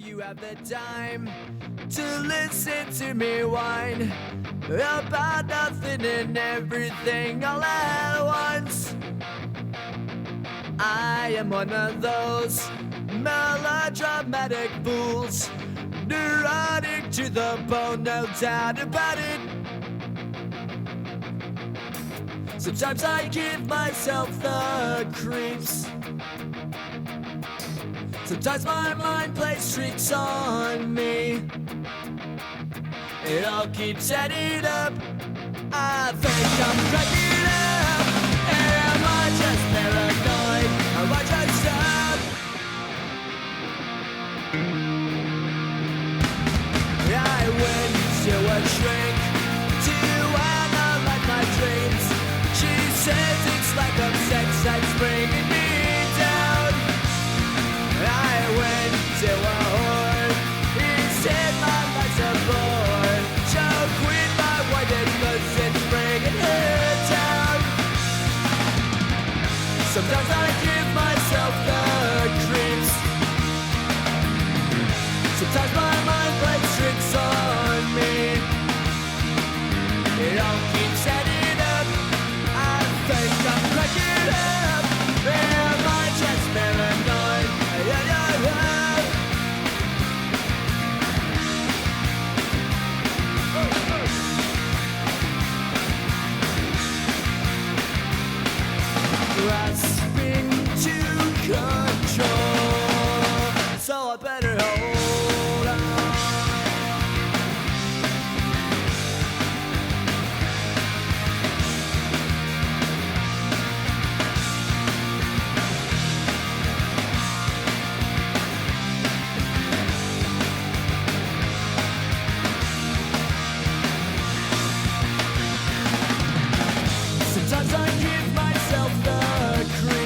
you have the time to listen to me whine about nothing and everything all at once? I am one of those melodramatic fools, neurotic to the bone, no doubt about it. Sometimes I give myself the creeps. Sometimes my mind plays tricks on me. It all keeps adding up. I think I'm cracking up. Am I just paranoid? Am I just up? I went to a shrink to analyze my dreams. She says it's like a sex that's bringing me down. I went to a whore. He said my life's a bore. So quit my white cause it's bringing her down. Sometimes I give myself the creeps. Sometimes my mind plays tricks on me. It all keeps adding up. I think I'm cracking up. Am I just paranoid? Yeah, yeah, yeah. Grasping to control, so I better hold on. Sometimes I give myself the creeps.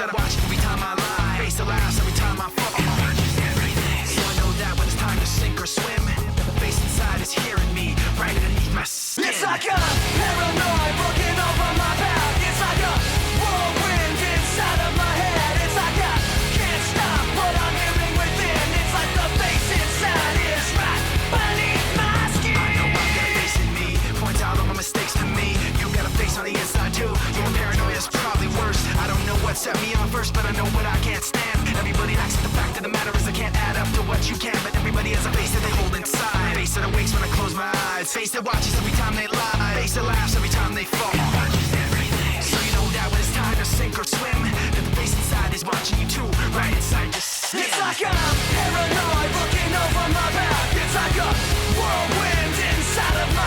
that I watch every time I lie. Face the laughs every time I fall. It watches everything. So I know that when it's time to sink or swim, that the face inside is hearing me right underneath my skin. It's like a paranoid looking over my back. It's like a whirlwind inside of my head. It's like I can't stop what I'm hearing within. It's like the face inside is right beneath my skin. I know I've got a face in me, points out all my mistakes to me. You got a face on the inside too. Your paranoia is probably worse. I don't know what set me on first, but I know what I can't stand. Everybody acts, the fact of the matter is I can't add up to what you can. But everybody has a face that they hold inside. Face that awakes when I close my eyes. Face that watches every time they lie. Face that laughs every time they fall. It watches everything. So you know that when it's time to sink or swim, that the face inside is watching you too, right inside your skin. It's like I'm paranoid looking over my back. It's like a whirlwind inside of my